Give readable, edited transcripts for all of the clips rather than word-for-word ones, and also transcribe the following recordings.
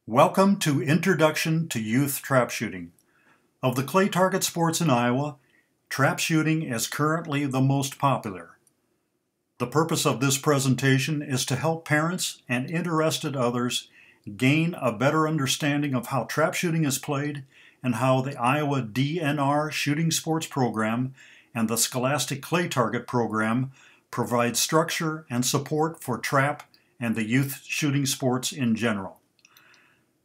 Welcome to Introduction to Youth Trap Shooting. Of the clay target sports in Iowa, trap shooting is currently the most popular. The purpose of this presentation is to help parents and interested others gain a better understanding of how trap shooting is played and how the Iowa DNR Shooting Sports Program and the Scholastic Clay Target Program provide structure and support for trap and the youth shooting sports in general.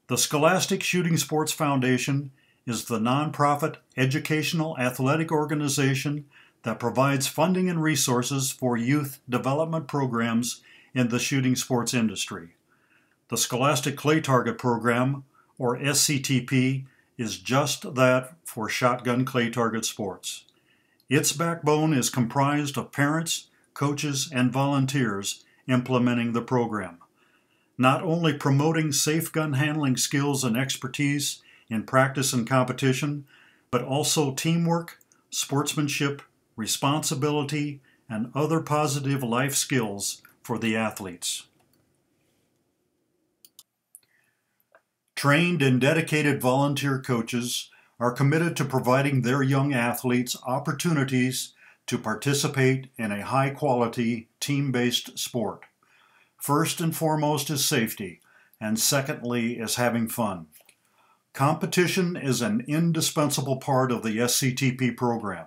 The Scholastic Shooting Sports Foundation is the nonprofit educational athletic organization that provides funding and resources for youth development programs in the shooting sports industry. The Scholastic Clay Target Program, or SCTP, is just that for shotgun clay target sports. Its backbone is comprised of parents, coaches, and volunteers implementing the program, not only promoting safe gun handling skills and expertise in practice and competition, but also teamwork, sportsmanship, responsibility, and other positive life skills for the athletes. Trained and dedicated volunteer coaches are committed to providing their young athletes opportunities to participate in a high-quality, team-based sport. First and foremost is safety, and secondly is having fun. Competition is an indispensable part of the SCTP program.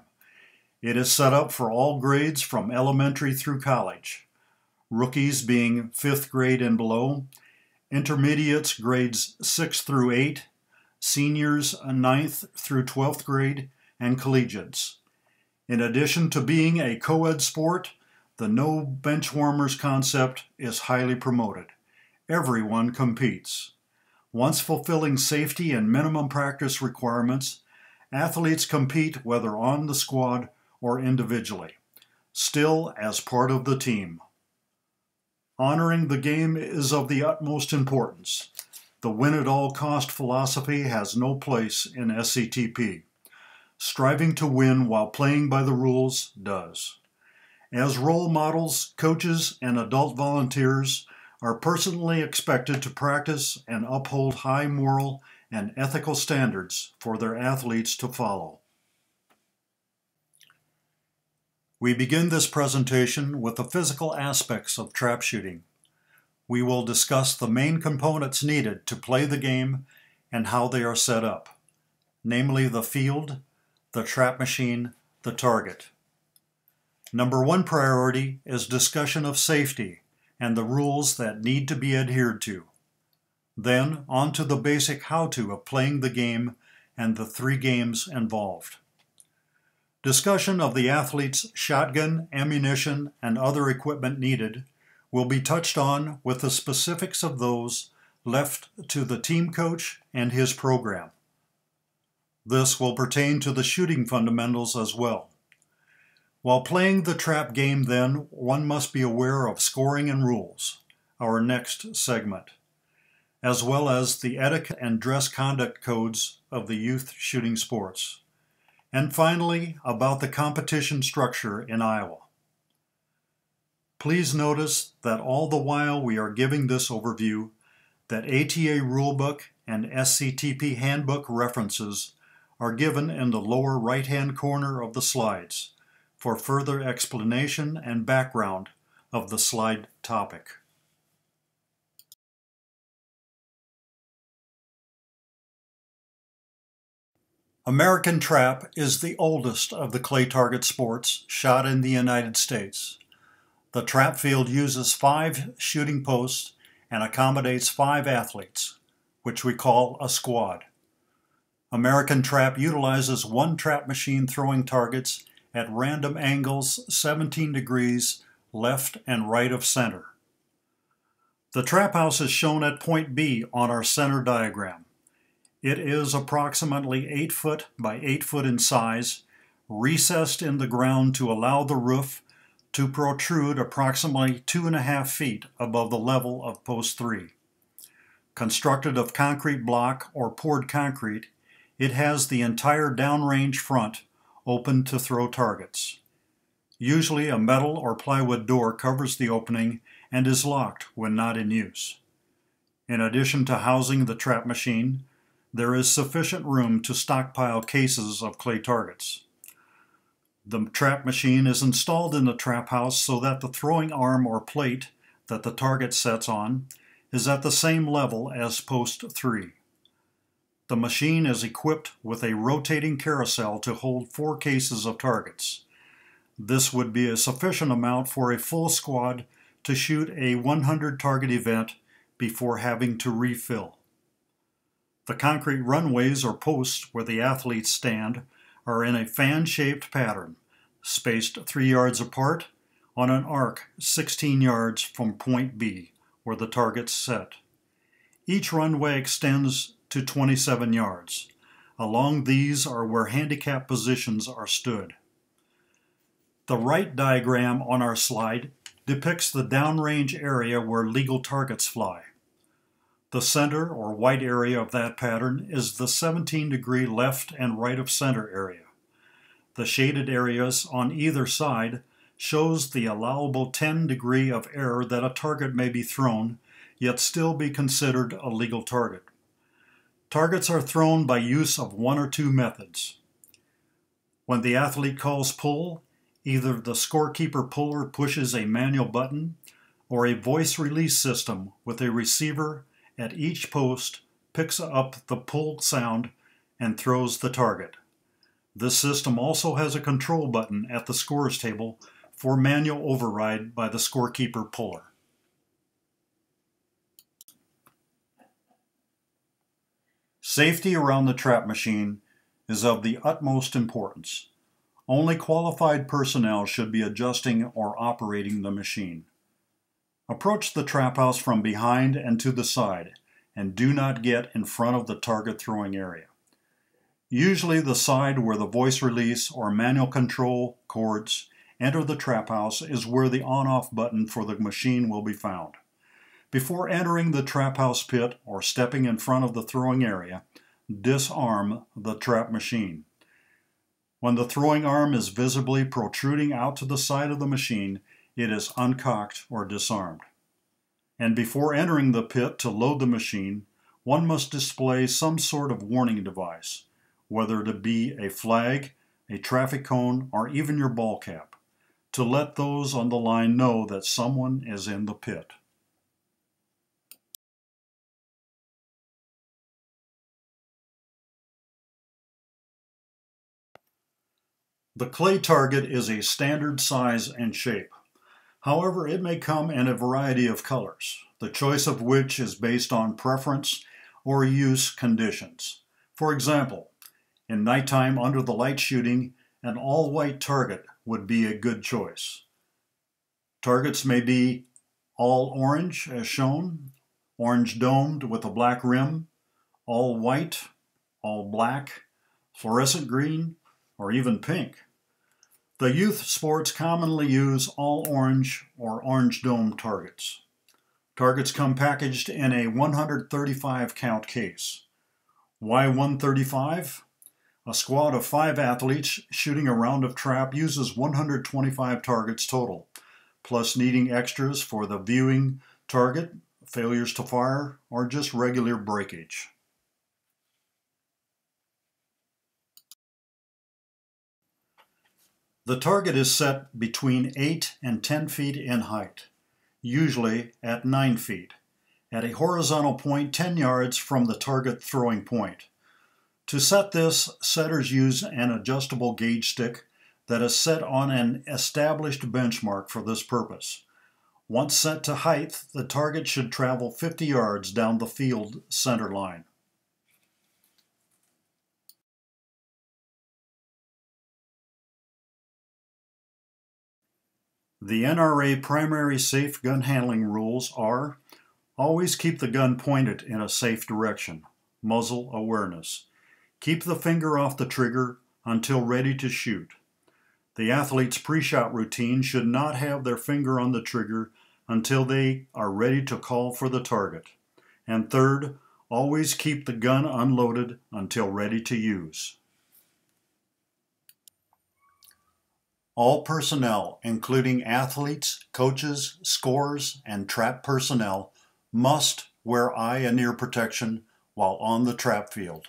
It is set up for all grades from elementary through college, rookies being 5th grade and below, intermediates grades 6 through 8, seniors 9th through 12th grade, and collegiates. In addition to being a co-ed sport, the no bench warmers concept is highly promoted. Everyone competes. Once fulfilling safety and minimum practice requirements, athletes compete whether on the squad or individually, still as part of the team. Honoring the game is of the utmost importance. The win-at-all-cost philosophy has no place in SCTP. Striving to win while playing by the rules does. As role models, coaches and adult volunteers are personally expected to practice and uphold high moral and ethical standards for their athletes to follow. We begin this presentation with the physical aspects of trap shooting. We will discuss the main components needed to play the game and how they are set up, namely the field, the trap machine, the target. Number one priority is discussion of safety and the rules that need to be adhered to. Then on to the basic how-to of playing the game and the 3 games involved. Discussion of the athlete's shotgun, ammunition, and other equipment needed will be touched on, with the specifics of those left to the team coach and his program. This will pertain to the shooting fundamentals as well. While playing the trap game, then, one must be aware of scoring and rules, our next segment, as well as the etiquette and dress conduct codes of the youth shooting sports. And finally, about the competition structure in Iowa. Please notice that all the while we are giving this overview, that ATA Rulebook and SCTP Handbook references are given in the lower right-hand corner of the slides for further explanation and background of the slide topic. American trap is the oldest of the clay target sports shot in the United States. The trap field uses 5 shooting posts and accommodates 5 athletes, which we call a squad. American trap utilizes 1 trap machine throwing targets at random angles 17 degrees left and right of center. The trap house is shown at point B on our center diagram. It is approximately 8 foot by 8 foot in size, recessed in the ground to allow the roof to protrude approximately 2.5 feet above the level of post 3. Constructed of concrete block or poured concrete, it has the entire downrange front open to throw targets. Usually a metal or plywood door covers the opening and is locked when not in use. In addition to housing the trap machine, there is sufficient room to stockpile cases of clay targets. The trap machine is installed in the trap house so that the throwing arm or plate that the target sets on is at the same level as post 3. The machine is equipped with a rotating carousel to hold 4 cases of targets. This would be a sufficient amount for a full squad to shoot a 100 target event before having to refill. The concrete runways or posts where the athletes stand are in a fan-shaped pattern, spaced 3 yards apart on an arc 16 yards from point B, where the target's set. Each runway extends to 27 yards. Along these are where handicap positions are stood. The right diagram on our slide depicts the downrange area where legal targets fly. The center or white area of that pattern is the 17-degree left and right of center area. The shaded areas on either side shows the allowable 10-degree of error that a target may be thrown, yet still be considered a legal target. Targets are thrown by use of one or two methods. When the athlete calls pull, either the scorekeeper puller pushes a manual button or a voice release system with a receiver at each post picks up the pull sound and throws the target. This system also has a control button at the scores table for manual override by the scorekeeper puller. Safety around the trap machine is of the utmost importance. Only qualified personnel should be adjusting or operating the machine. Approach the trap house from behind and to the side, and do not get in front of the target throwing area. Usually the side where the voice release or manual control cords enter the trap house is where the on-off button for the machine will be found. Before entering the trap house pit or stepping in front of the throwing area, disarm the trap machine. When the throwing arm is visibly protruding out to the side of the machine, it is uncocked or disarmed. And before entering the pit to load the machine, one must display some sort of warning device, whether it be a flag, a traffic cone, or even your ball cap, to let those on the line know that someone is in the pit. The clay target is a standard size and shape. However, it may come in a variety of colors, the choice of which is based on preference or use conditions. For example, in nighttime under the light shooting, an all-white target would be a good choice. Targets may be all orange as shown, orange domed with a black rim, all white, all black, fluorescent green, or even pink. The youth sports commonly use all orange or orange dome targets. Targets come packaged in a 135 count case. Why 135? A squad of 5 athletes shooting a round of trap uses 125 targets total, plus needing extras for the viewing target, failures to fire, or just regular breakage. The target is set between 8 and 10 feet in height, usually at 9 feet, at a horizontal point 10 yards from the target throwing point. To set this, setters use an adjustable gauge stick that is set on an established benchmark for this purpose. Once set to height, the target should travel 50 yards down the field center line. The NRA primary safe gun handling rules are: always keep the gun pointed in a safe direction, muzzle awareness. Keep the finger off the trigger until ready to shoot. The athlete's pre-shot routine should not have their finger on the trigger until they are ready to call for the target. And third, always keep the gun unloaded until ready to use. All personnel, including athletes, coaches, scorers, and trap personnel, must wear eye and ear protection while on the trap field.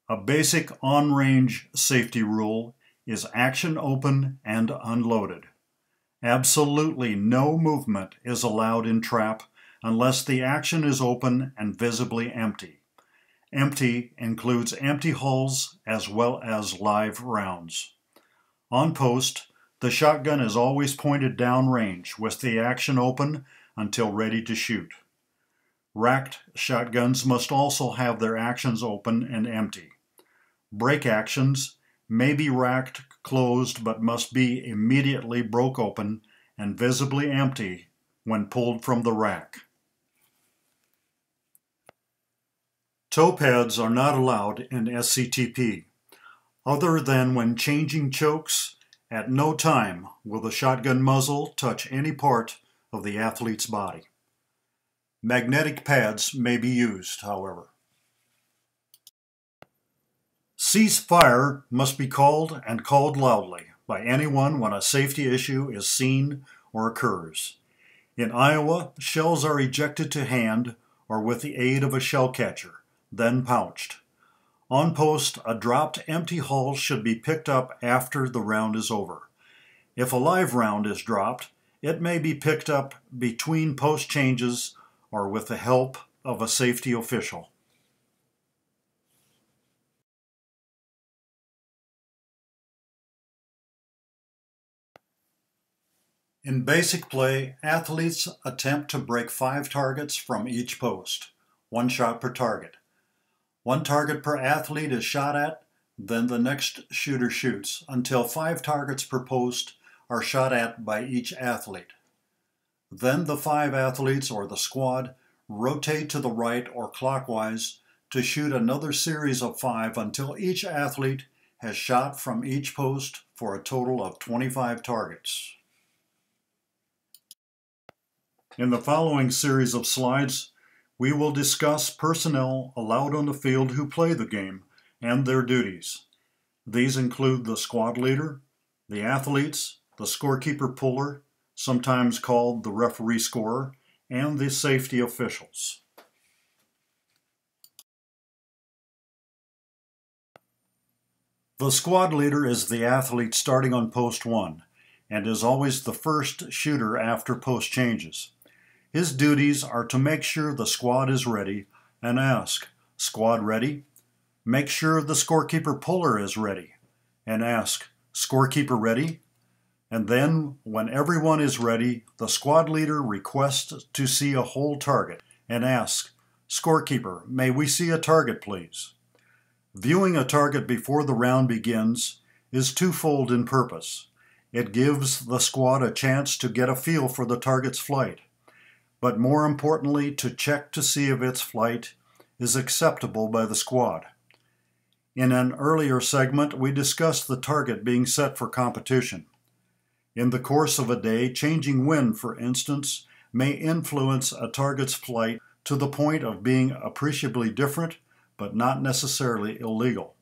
A basic on-range safety rule is action open and unloaded. Absolutely no movement is allowed in trap unless the action is open and visibly empty. Empty includes empty hulls as well as live rounds. On post, the shotgun is always pointed downrange with the action open until ready to shoot. Racked shotguns must also have their actions open and empty. Break actions may be racked closed but must be immediately broke open and visibly empty when pulled from the rack. Toe pads are not allowed in SCTP, other than when changing chokes. At no time will the shotgun muzzle touch any part of the athlete's body. Magnetic pads may be used, however. Cease fire must be called and called loudly by anyone when a safety issue is seen or occurs. In Iowa, shells are ejected to hand or with the aid of a shell catcher, then pouched. On post, a dropped empty hull should be picked up after the round is over. If a live round is dropped, it may be picked up between post changes or with the help of a safety official. In basic play, athletes attempt to break 5 targets from each post, 1 shot per target. 1 target per athlete is shot at, then the next shooter shoots, until 5 targets per post are shot at by each athlete. Then the 5 athletes or the squad rotate to the right or clockwise to shoot another series of 5 until each athlete has shot from each post for a total of 25 targets. In the following series of slides, we will discuss personnel allowed on the field who play the game and their duties. These include the squad leader, the athletes, the scorekeeper puller, sometimes called the referee scorer, and the safety officials. The squad leader is the athlete starting on post 1 and is always the first shooter after post changes. His duties are to make sure the squad is ready and ask, "Squad ready?" Make sure the scorekeeper puller is ready and ask, "Scorekeeper ready?" And then, when everyone is ready, the squad leader requests to see a whole target and asks, "Scorekeeper, may we see a target, please?" Viewing a target before the round begins is twofold in purpose. It gives the squad a chance to get a feel for the target's flight, but more importantly, to check to see if its flight is acceptable by the squad. In an earlier segment, we discussed the target being set for competition. In the course of a day, changing wind, for instance, may influence a target's flight to the point of being appreciably different, but not necessarily illegal.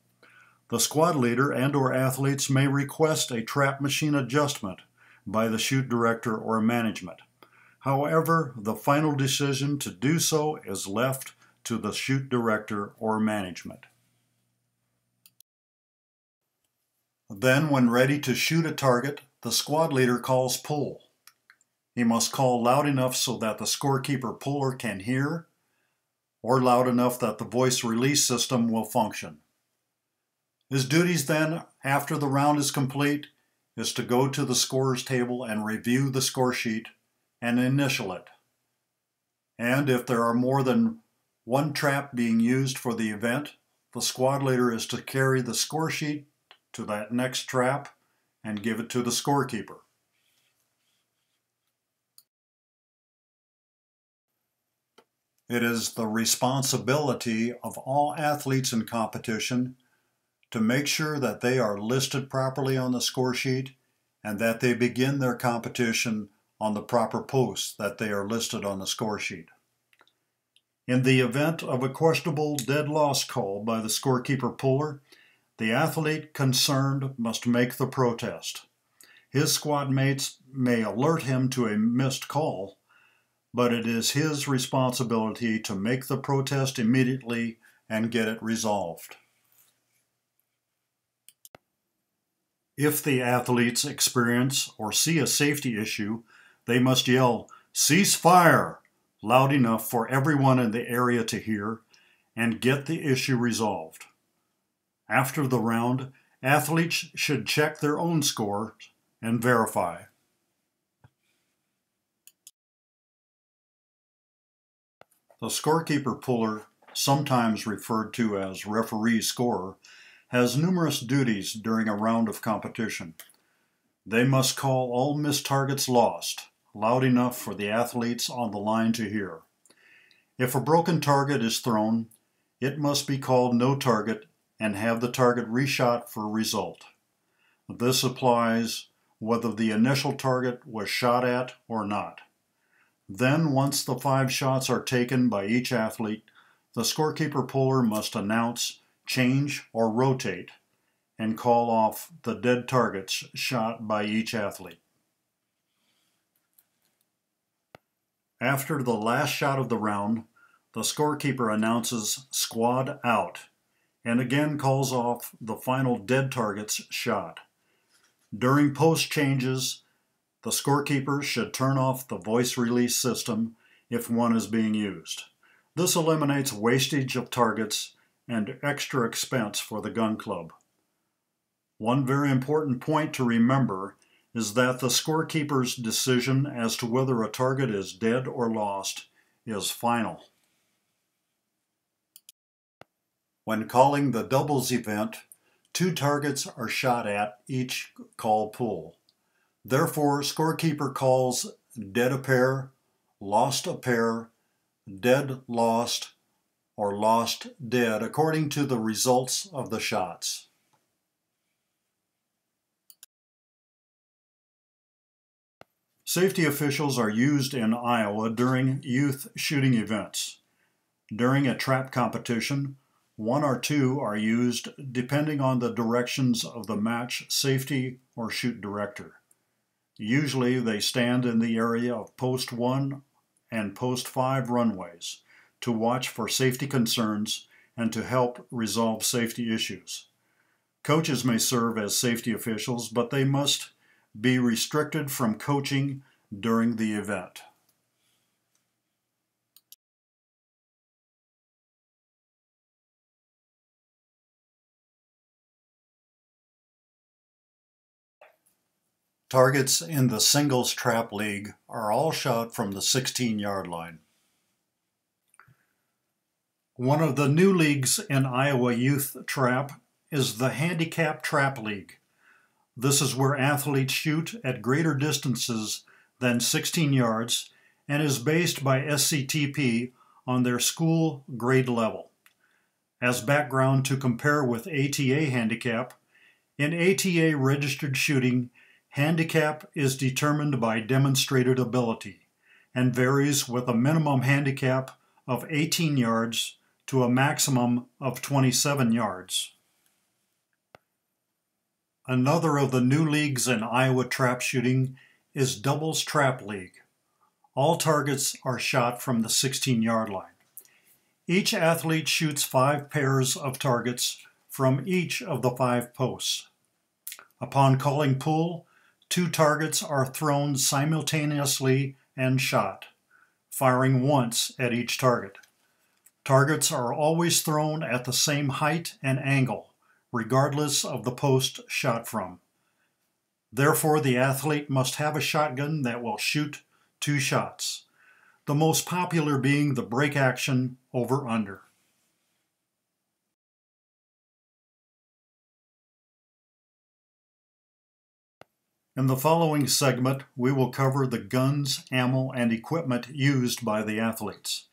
The squad leader and/or athletes may request a trap machine adjustment by the shoot director or management. However, the final decision to do so is left to the shoot director or management. Then, when ready to shoot a target, the squad leader calls pull. He must call loud enough so that the scorekeeper puller can hear, or loud enough that the voice release system will function. His duties then, after the round is complete, is to go to the scorer's table and review the score sheet and initial it. And if there are more than 1 trap being used for the event, the squad leader is to carry the score sheet to that next trap and give it to the scorekeeper. It is the responsibility of all athletes in competition to make sure that they are listed properly on the score sheet and that they begin their competition on the proper posts that they are listed on the score sheet. In the event of a questionable dead loss call by the scorekeeper puller, the athlete concerned must make the protest. His squad mates may alert him to a missed call, but it is his responsibility to make the protest immediately and get it resolved. If the athletes experience or see a safety issue, they must yell, "Cease fire!" loud enough for everyone in the area to hear and get the issue resolved. After the round, athletes should check their own score and verify. The scorekeeper puller, sometimes referred to as referee scorer, has numerous duties during a round of competition. They must call all missed targets lost, loud enough for the athletes on the line to hear. If a broken target is thrown, it must be called no target and have the target reshot for a result. This applies whether the initial target was shot at or not. Then, once the 5 shots are taken by each athlete, the scorekeeper puller must announce, change, or rotate, and call off the dead targets shot by each athlete. After the last shot of the round, the scorekeeper announces squad out and again calls off the final dead targets shot. During post changes, the scorekeeper should turn off the voice release system if one is being used. This eliminates wastage of targets and extra expense for the gun club. One very important point to remember is that the scorekeeper's decision as to whether a target is dead or lost is final. When calling the doubles event, 2 targets are shot at each call pool. Therefore, scorekeeper calls dead a pair, lost a pair, dead lost, or lost dead according to the results of the shots. Safety officials are used in Iowa during youth shooting events. During a trap competition, 1 or 2 are used depending on the directions of the match safety or shoot director. Usually they stand in the area of post 1 and post 5 runways to watch for safety concerns and to help resolve safety issues. Coaches may serve as safety officials, but they must be restricted from coaching during the event. Targets in the singles trap league are all shot from the 16-yard line. One of the new leagues in Iowa Youth Trap is the Handicap Trap League. This is where athletes shoot at greater distances than 16 yards and is based by SCTP on their school grade level. As background to compare with ATA handicap, in ATA registered shooting, handicap is determined by demonstrated ability and varies with a minimum handicap of 18 yards to a maximum of 27 yards. Another of the new leagues in Iowa trap shooting is Doubles Trap League. All targets are shot from the 16-yard line. Each athlete shoots 5 pairs of targets from each of the 5 posts. Upon calling pool, 2 targets are thrown simultaneously and shot, firing once at each target. Targets are always thrown at the same height and angle, regardless of the post shot from. Therefore, the athlete must have a shotgun that will shoot 2 shots, the most popular being the break action over-under. In the following segment, we will cover the guns, ammo, and equipment used by the athletes.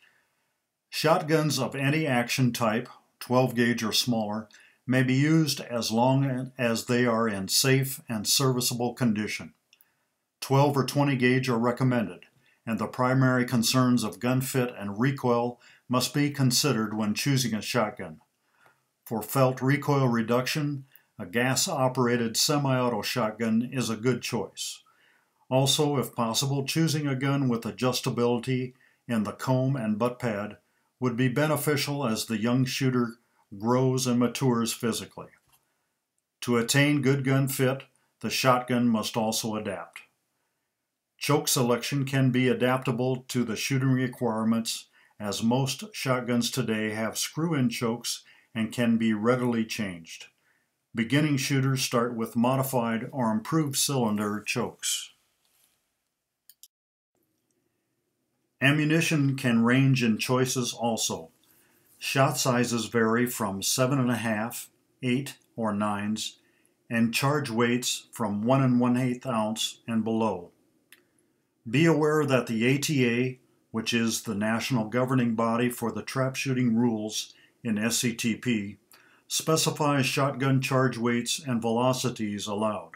Shotguns of any action type, 12 gauge or smaller, may be used as long as they are in safe and serviceable condition. 12 or 20 gauge are recommended, and the primary concerns of gun fit and recoil must be considered when choosing a shotgun. For felt recoil reduction, a gas-operated semi-auto shotgun is a good choice. Also, if possible, choosing a gun with adjustability in the comb and butt pad would be beneficial as the young shooter grows and matures physically. To attain good gun fit, the shotgun must also adapt. Choke selection can be adaptable to the shooting requirements, as most shotguns today have screw-in chokes and can be readily changed. Beginning shooters start with modified or improved cylinder chokes. Ammunition can range in choices also. Shot sizes vary from 7.5, 8, or 9s, and charge weights from 1 1/8 ounce and below. Be aware that the ATA, which is the national governing body for the trap shooting rules in SCTP, specifies shotgun charge weights and velocities allowed.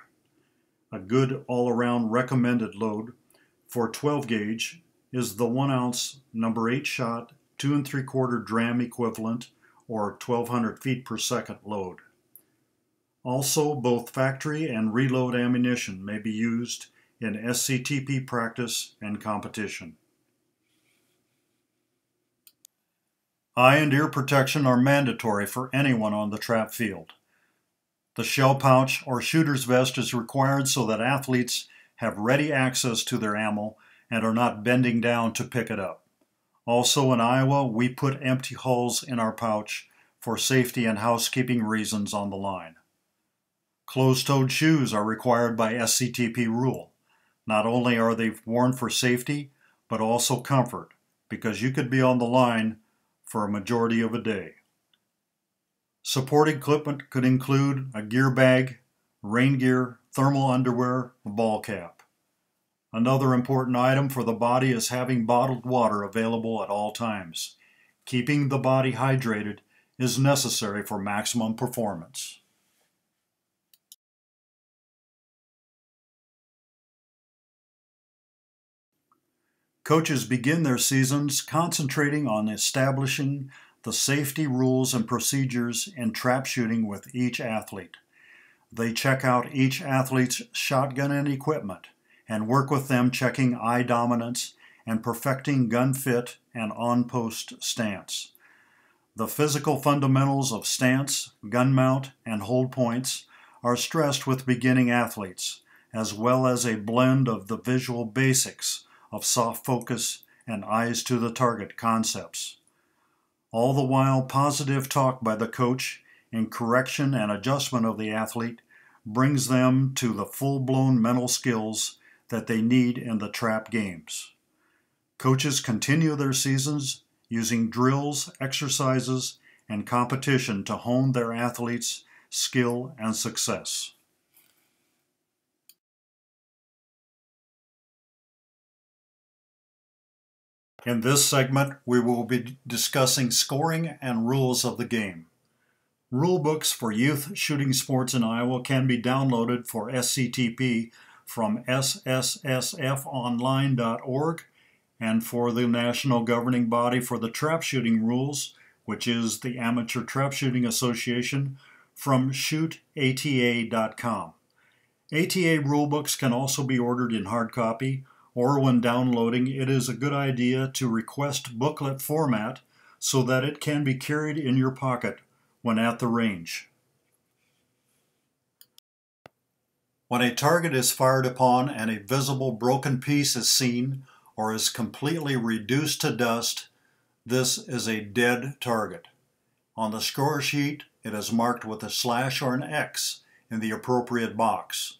A good all-around recommended load for 12 gauge is the 1 ounce number 8 shot 2 3/4 dram equivalent, or 1200 feet per second load. Also, both factory and reload ammunition may be used in SCTP practice and competition. Eye and ear protection are mandatory for anyone on the trap field. The shell pouch or shooter's vest is required so that athletes have ready access to their ammo and are not bending down to pick it up. Also in Iowa, we put empty hulls in our pouch for safety and housekeeping reasons on the line. Closed-toed shoes are required by SCTP rule. Not only are they worn for safety, but also comfort, because you could be on the line for a majority of a day. Support equipment could include a gear bag, rain gear, thermal underwear, a ball cap. Another important item for the body is having bottled water available at all times. Keeping the body hydrated is necessary for maximum performance. Coaches begin their seasons concentrating on establishing the safety rules and procedures in trap shooting with each athlete. They check out each athlete's shotgun and equipment and work with them checking eye dominance and perfecting gun fit and on-post stance. The physical fundamentals of stance, gun mount, and hold points are stressed with beginning athletes, as well as a blend of the visual basics of soft focus and eyes to the target concepts. All the while, positive talk by the coach in correction and adjustment of the athlete brings them to the full-blown mental skills that they need in the trap games. Coaches continue their seasons using drills, exercises, and competition to hone their athletes' skill and success. In this segment, we will be discussing scoring and rules of the game. Rule books for youth shooting sports in Iowa can be downloaded for SCTP from sssfonline.org and for the national governing body for the trap shooting rules, which is the Amateur Trap Shooting Association, from shootata.com. ATA rulebooks can also be ordered in hard copy, or when downloading, it is a good idea to request booklet format so that it can be carried in your pocket when at the range. When a target is fired upon and a visible broken piece is seen or is completely reduced to dust, this is a dead target. On the score sheet, it is marked with a slash or an X in the appropriate box.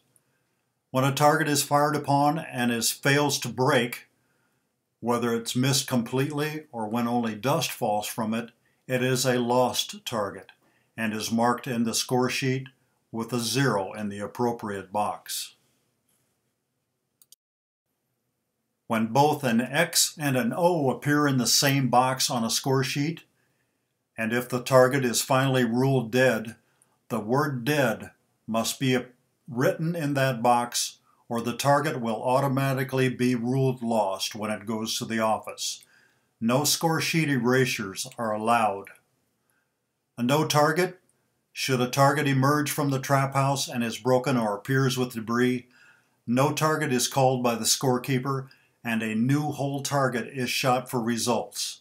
When a target is fired upon and fails to break, whether it's missed completely or when only dust falls from it, it is a lost target and is marked in the score sheet with a 0 in the appropriate box. When both an X and an O appear in the same box on a score sheet, and if the target is finally ruled dead, the word dead must be written in that box or the target will automatically be ruled lost when it goes to the office. No score sheet erasures are allowed. A no target: should a target emerge from the trap house and is broken or appears with debris, no target is called by the scorekeeper, and a new whole target is shot for results.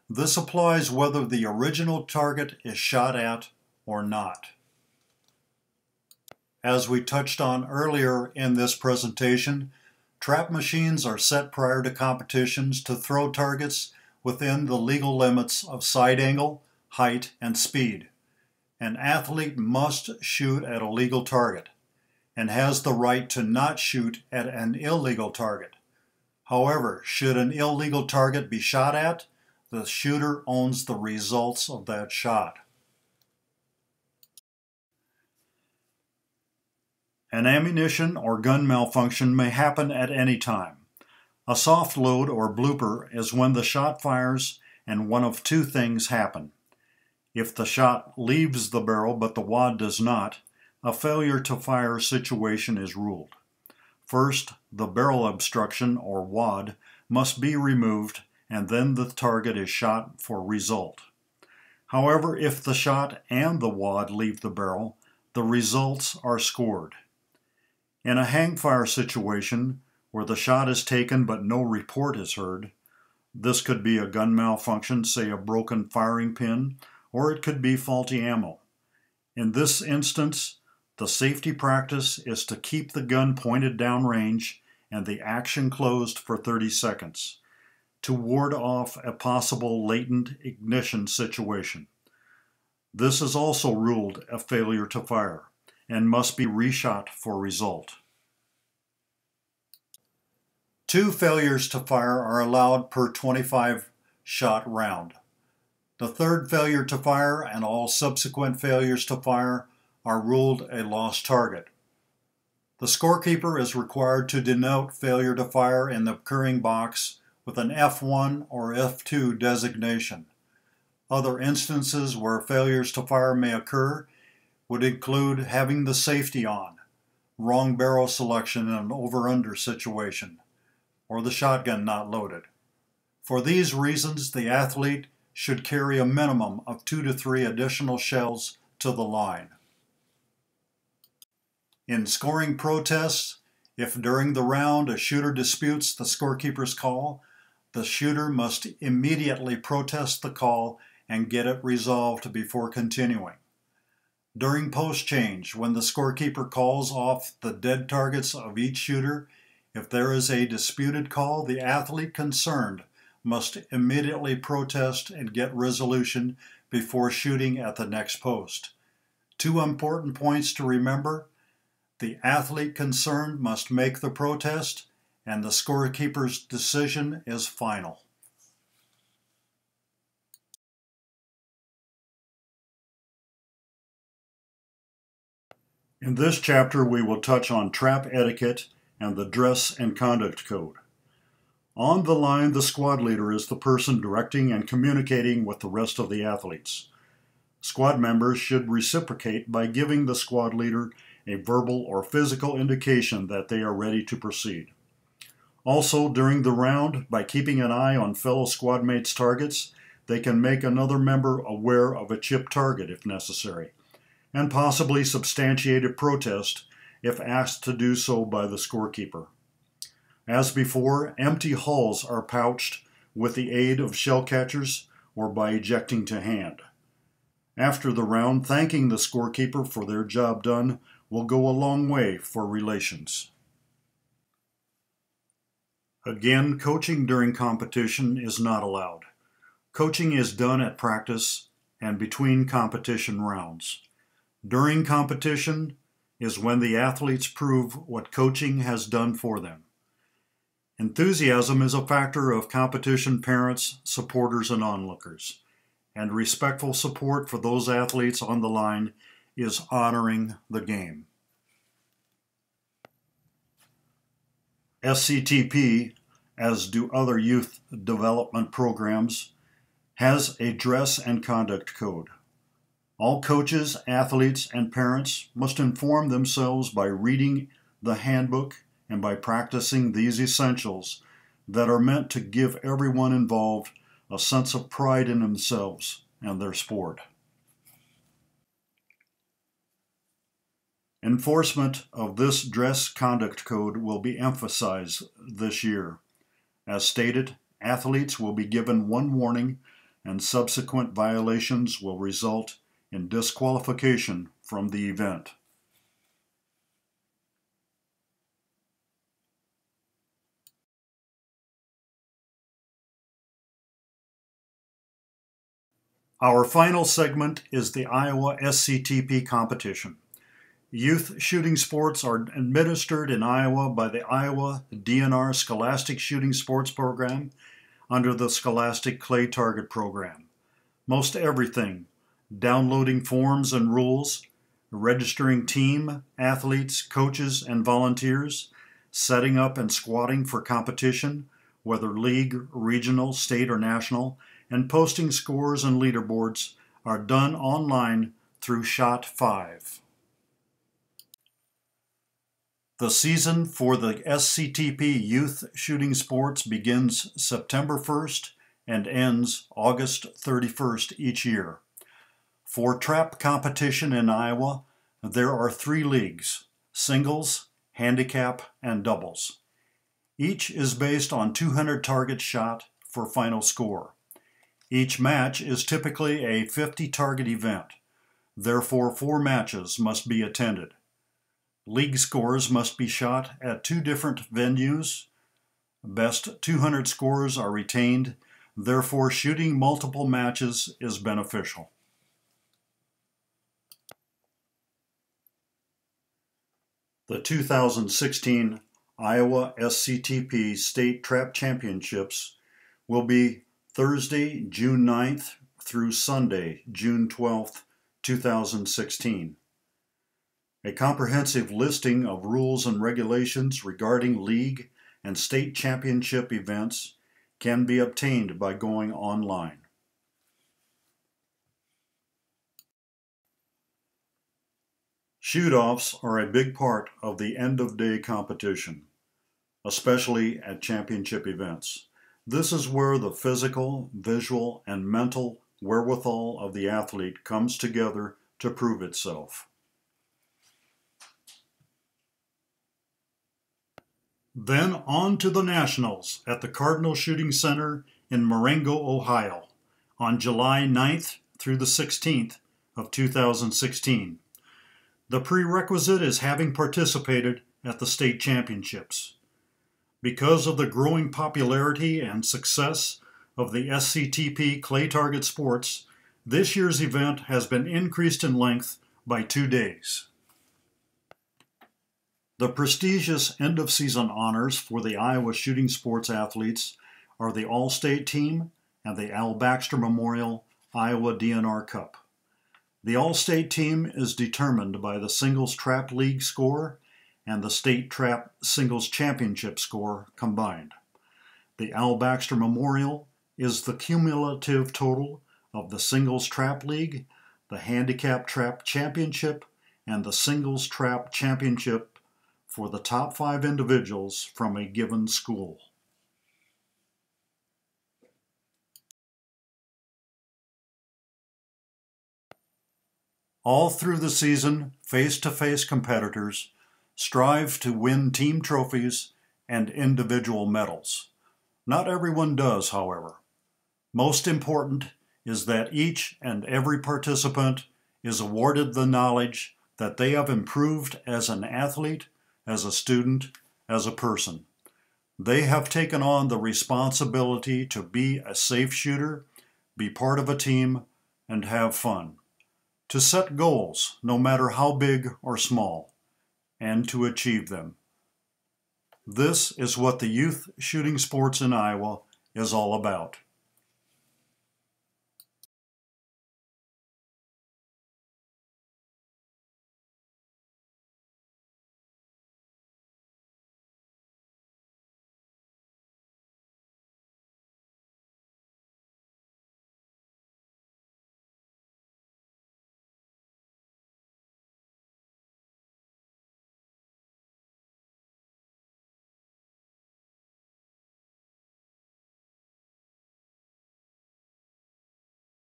This applies whether the original target is shot at or not. As we touched on earlier in this presentation, trap machines are set prior to competitions to throw targets within the legal limits of sight angle, height, and speed. An athlete must shoot at a legal target and has the right to not shoot at an illegal target. However, should an illegal target be shot at, the shooter owns the results of that shot. An ammunition or gun malfunction may happen at any time. A soft load or blooper is when the shot fires and one of two things happen. If the shot leaves the barrel but the wad does not, a failure to fire situation is ruled. First, the barrel obstruction or wad must be removed, and then the target is shot for result. However, if the shot and the wad leave the barrel, the results are scored. In a hang-fire situation, where the shot is taken but no report is heard, this could be a gun malfunction, say a broken firing pin, or it could be faulty ammo. In this instance, the safety practice is to keep the gun pointed downrange and the action closed for 30 seconds to ward off a possible latent ignition situation. This is also ruled a failure to fire and must be reshot for result. 2 failures to fire are allowed per 25-shot round. The third failure to fire and all subsequent failures to fire are ruled a lost target. The scorekeeper is required to denote failure to fire in the occurring box with an F1 or F2 designation. Other instances where failures to fire may occur would include having the safety on, wrong barrel selection in an over-under situation, or the shotgun not loaded. For these reasons, the athlete should carry a minimum of 2 to 3 additional shells to the line. In scoring protests, if during the round a shooter disputes the scorekeeper's call, the shooter must immediately protest the call and get it resolved before continuing. During post-change, when the scorekeeper calls off the dead targets of each shooter, if there is a disputed call, the athlete concerned must immediately protest and get resolution before shooting at the next post. 2 important points to remember: the athlete concerned must make the protest, and the scorekeeper's decision is final. In this chapter, we will touch on trap etiquette and the dress and conduct code. On the line, the squad leader is the person directing and communicating with the rest of the athletes. Squad members should reciprocate by giving the squad leader a verbal or physical indication that they are ready to proceed. Also, during the round, by keeping an eye on fellow squad mates' targets, they can make another member aware of a chipped target if necessary, and possibly substantiate a protest if asked to do so by the scorekeeper. As before, empty hulls are pouched with the aid of shell catchers or by ejecting to hand. After the round, thanking the scorekeeper for their job done will go a long way for relations. Again, coaching during competition is not allowed. Coaching is done at practice and between competition rounds. During competition is when the athletes prove what coaching has done for them. Enthusiasm is a factor of competition parents, supporters, and onlookers, and respectful support for those athletes on the line is honoring the game. SCTP, as do other youth development programs, has a dress and conduct code. All coaches, athletes, and parents must inform themselves by reading the handbook and by practicing these essentials that are meant to give everyone involved a sense of pride in themselves and their sport. Enforcement of this dress conduct code will be emphasized this year. As stated, athletes will be given one warning, and subsequent violations will result in disqualification from the event. Our final segment is the Iowa SCTP Competition. Youth shooting sports are administered in Iowa by the Iowa DNR Scholastic Shooting Sports Program under the Scholastic Clay Target Program. Most everything, downloading forms and rules, registering team, athletes, coaches, and volunteers, setting up and squatting for competition, whether league, regional, state, or national, and posting scores and leaderboards are done online through Shot 5. The season for the SCTP Youth Shooting Sports begins September 1st and ends August 31st each year. For trap competition in Iowa, there are 3 leagues: singles, handicap, and doubles. Each is based on 200 targets shot for final score. Each match is typically a 50-target event. Therefore, 4 matches must be attended. League scores must be shot at 2 different venues. Best 200 scores are retained. Therefore, shooting multiple matches is beneficial. The 2016 Iowa SCTP State Trap Championships will be Thursday, June 9th through Sunday, June 12th, 2016. A comprehensive listing of rules and regulations regarding league and state championship events can be obtained by going online. Shoot-offs are a big part of the end-of-day competition, especially at championship events. This is where the physical, visual, and mental wherewithal of the athlete comes together to prove itself. Then on to the Nationals at the Cardinal Shooting Center in Marengo, Ohio, on July 9th through the 16th of 2016. The prerequisite is having participated at the state championships. Because of the growing popularity and success of the SCTP Clay Target Sports, this year's event has been increased in length by 2 days. The prestigious end-of-season honors for the Iowa shooting sports athletes are the All-State Team and the Al Baxter Memorial Iowa DNR Cup. The All-State Team is determined by the Singles Trap League score and the State Trap Singles Championship score combined. The Al Baxter Memorial is the cumulative total of the Singles Trap League, the Handicap Trap Championship, and the Singles Trap Championship for the top 5 individuals from a given school. All through the season, face-to-face competitors strive to win team trophies and individual medals. Not everyone does, however. Most important is that each and every participant is awarded the knowledge that they have improved as an athlete, as a student, as a person. They have taken on the responsibility to be a safe shooter, be part of a team, and have fun. To set goals, no matter how big or small, and to achieve them. This is what the youth shooting sports in Iowa is all about.